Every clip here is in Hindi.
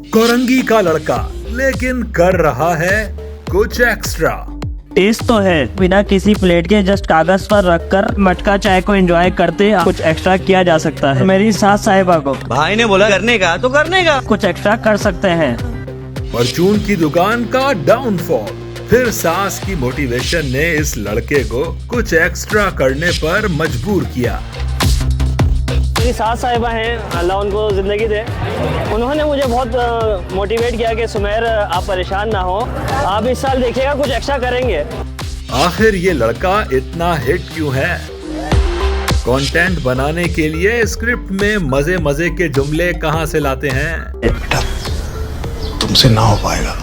कोरंगी का लड़का लेकिन कर रहा है कुछ एक्स्ट्रा। टेस्ट तो है, बिना किसी प्लेट के जस्ट कागज पर रखकर मटका चाय को एंजॉय करते कुछ एक्स्ट्रा किया जा सकता है। मेरी सास साहिबा को भाई ने बोला करने का तो करने का, कुछ एक्स्ट्रा कर सकते हैं। परचून की दुकान का डाउनफॉल, फिर सास की मोटिवेशन ने इस लड़के को कुछ एक्स्ट्रा करने पर मजबूर किया। मेरी सास साहिबा हैं, अल्लाह उनको ज़िंदगी दे। उन्होंने मुझे बहुत मोटिवेट किया कि सुमेर आप परेशान ना हो, आप इस साल देखिएगा कुछ एक्स्ट्रा करेंगे। आखिर ये लड़का इतना हिट क्यों है? कंटेंट बनाने के लिए स्क्रिप्ट में मजे मजे के जुमले कहां से लाते हैं? बेटा, तुमसे ना हो पाएगा।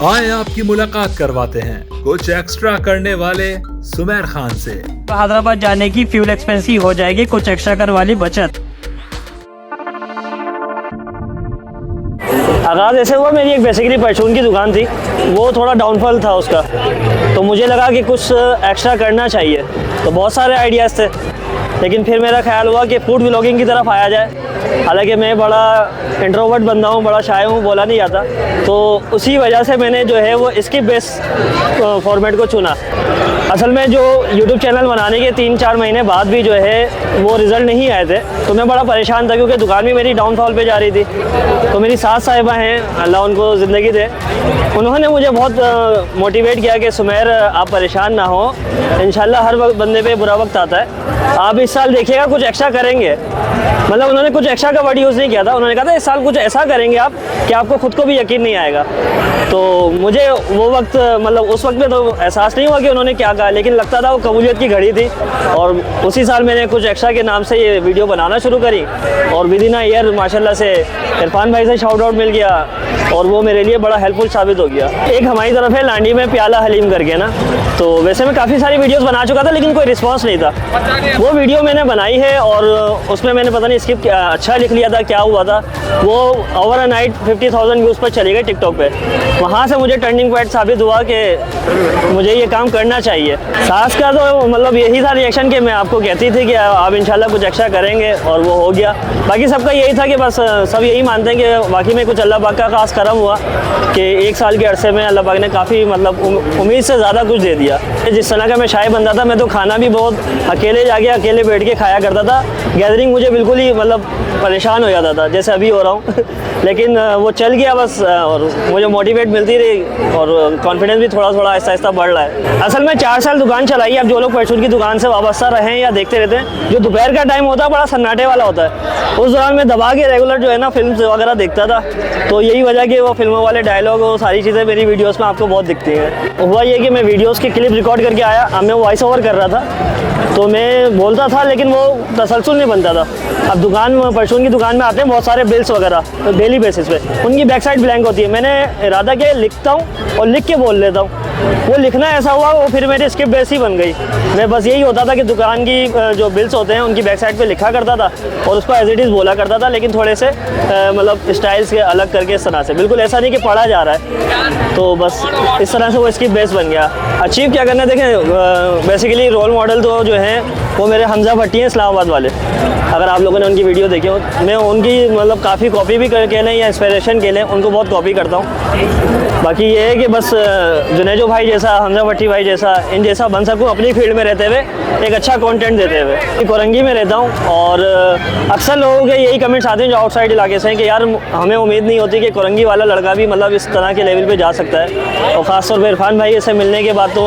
आए आपकी मुलाकात करवाते हैं कुछ एक्स्ट्रा करने वाले सुमेर खान से। हैदराबाद जाने की फ्यूल एक्सपेंस की हो जाएगी कुछ एक्स्ट्रा कर वाली बचत। आगाज़ ऐसे हुआ, मेरी एक बेसिकली परचून की दुकान थी, वो थोड़ा डाउनफॉल था उसका, तो मुझे लगा कि कुछ एक्स्ट्रा करना चाहिए। तो बहुत सारे आइडियाज़ थे, लेकिन फिर मेरा ख्याल हुआ कि फूड व्लॉगिंग की तरफ आया जाए। हालांकि मैं बड़ा इंट्रोवर्ट बंदा हूँ, बड़ा शाय हूँ, बोला नहीं जाता, तो उसी वजह से मैंने जो है वो स्किप बेस फॉर्मेट को चुना। असल में जो यूट्यूब चैनल बनाने के 3-4 महीने बाद भी जो है वो रिज़ल्ट नहीं आए थे, तो मैं बड़ा परेशान था क्योंकि दुकान भी मेरी डाउनफॉल पे जा रही थी। तो मेरी सास साहिबा हैं, अल्लाह उनको ज़िंदगी दे, उन्होंने मुझे बहुत मोटिवेट किया कि सुमेर आप परेशान ना हो, इंशाल्लाह हर वक्त बंदे पे बुरा वक्त आता है, आप इस साल देखिएगा कुछ एक्स्ट्रा करेंगे। मतलब उन्होंने कुछ एक्स्ट्रा का वर्ड यूज़ नहीं किया था, उन्होंने कहा था इस साल कुछ ऐसा करेंगे आप कि आपको खुद को भी यकीन नहीं आएगा। तो मुझे वो वक्त मतलब उस वक्त में तो एहसास नहीं हुआ कि उन्होंने क्या कहा, लेकिन लगता था वो कबूलियत की घड़ी थी। और उसी साल मैंने कुछ एक्स्ट्रा के नाम से ये वीडियो बनाना शुरू करी, और विद इन अ ईयर माशाल्लाह से इरफान भाई से शाउट आउट मिल गया, और वो मेरे लिए बड़ा हेल्पफुल साबित हो गया। एक हमारी तरफ है लांडी में प्याला हलीम करके ना, तो वैसे मैं काफ़ी सारी वीडियोस बना चुका था लेकिन कोई रिस्पांस नहीं था। वो वीडियो मैंने बनाई है और उसमें मैंने पता नहीं स्किप अच्छा लिख लिया था, क्या हुआ था, वो ओवर अ नाइट 50,000 व्यूज़ पर चली गई टिकटॉक पे। वहाँ से मुझे टर्निंग पॉइंट साबित हुआ कि मुझे ये काम करना चाहिए। सास का तो मतलब यही था रिएक्शन कि मैं आपको कहती थी कि आप इंशाल्लाह कुछ एक्स्ट्रा करेंगे, और वो हो गया। बाकी सबका यही था कि बस सब यही मानते हैं कि बाकी में कुछ अल्लाह पाक का खास करम हुआ कि 1 साल के अरसे में अल्लाह पाक ने काफ़ी मतलब उम्मीद से ज़्यादा कुछ दे दिया। जिस तरह का मैं शाय बंदा था, मैं तो खाना भी बहुत अकेले जाके अकेले बैठ के खाया करता था। गैदरिंग मुझे बिल्कुल ही मतलब परेशान हो जाता था, जैसे अभी हो रहा हूँ लेकिन वो चल गया बस, और मुझे मोटिवेट मिलती रही और कॉन्फिडेंस भी थोड़ा थोड़ा आहिस्ता आहिस्ता बढ़ रहा है। असल में 4 साल दुकान चलाई है। अब जो लोग परचून की दुकान से वाबस्ता रहे या देखते रहते हैं, जो दोपहर का टाइम होता है बड़ा सन्नाटे वाला होता है, उस दौरान मैं दबा के रेगुलर जो है ना फिल्म वगैरह देखता था। तो यही वजह कि वो फिल्मों वाले डायलॉग, वो सारी चीज़ें मेरी वीडियोस में आपको बहुत दिखती हैं। हुआ ये कि मैं वीडियोस की क्लिप रिकॉर्ड करके आया, अब मैं वॉइस ओवर कर रहा था, तो मैं बोलता था लेकिन वो तसलसल नहीं बनता था। अब दुकान में परचून की दुकान में आते हैं बहुत सारे बिल्स वगैरह डेली बेसिस पे, उनकी बैक साइड ब्लैंक होती है। मैंने इरादा किया लिखता हूँ और लिख के बोल लेता हूँ। वो लिखना ऐसा हुआ वो फिर मेरी स्क्रिप्ट बेस ही बन गई। मैं बस यही होता था कि दुकान की जो बिल्स होते हैं उनकी बैक साइड पे लिखा करता था और उसको एज इट इज़ बोला करता था, लेकिन थोड़े से मतलब स्टाइल्स के अलग करके इस तरह से, बिल्कुल ऐसा नहीं कि पढ़ा जा रहा है। तो बस इस तरह से वो स्क्रिप्ट बेस बन गया। अचीव क्या करना, देखें बेसिकली रोल मॉडल तो जो हैं वो मेरे हमजा भट्टी हैं इस्लामाबाद वाले। अगर आप लोगों ने उनकी वीडियो देखी हो, मैं उनकी मतलब काफ़ी कॉपी भी कह लें या इंस्पिरेशन के लें, उनको बहुत कॉपी करता हूँ। बाकी ये है कि बस जुनेजो भाई जैसा, हमजा भट्टी भाई जैसा, इन जैसा बन सकूँ अपनी फील्ड में रहते हुए, एक अच्छा कंटेंट देते हुए। कोरंगी में रहता हूँ और अक्सर लोगों के यही कमेंट्स आते हैं जो आउटसाइड इलाके से हैं कि यार हमें उम्मीद नहीं होती कि कोरंगी वाला लड़का भी मतलब इस तरह के लेवल पे जा सकता है। और ख़ासतौर पर इरफान भाई से मिलने के बाद तो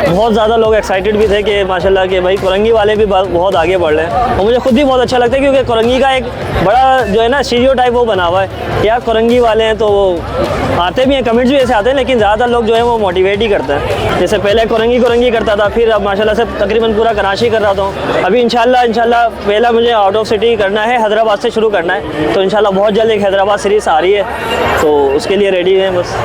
बहुत ज़्यादा लोग एक्साइटेड भी थे कि माशाल्लाह कि भाई कोरंगी वाले भी बहुत आगे बढ़ रहे हैं। और मुझे खुद भी बहुत अच्छा लगता है क्योंकि कोरंगी का एक बड़ा जो है ना स्टीरियोटाइप वो बना हुआ है, यार कोरंगी वाले हैं, तो वो आते भी हैं, कमेंट्स भी ऐसे आते हैं, लेकिन ज़्यादातर लोग जो है वो मोटिवेट ही करते हैं। जैसे पहले कोरंगी करता था, फिर अब माशाल्लाह से तकरीबन पूरा कराची कर रहा था। अभी इंशाल्लाह पहला मुझे आउट ऑफ सिटी करना है, हैदराबाद से शुरू करना है, तो इंशाल्लाह बहुत जल्द एक हैदराबाद सीरीज़ आ रही है, तो उसके लिए रेडी हैं बस।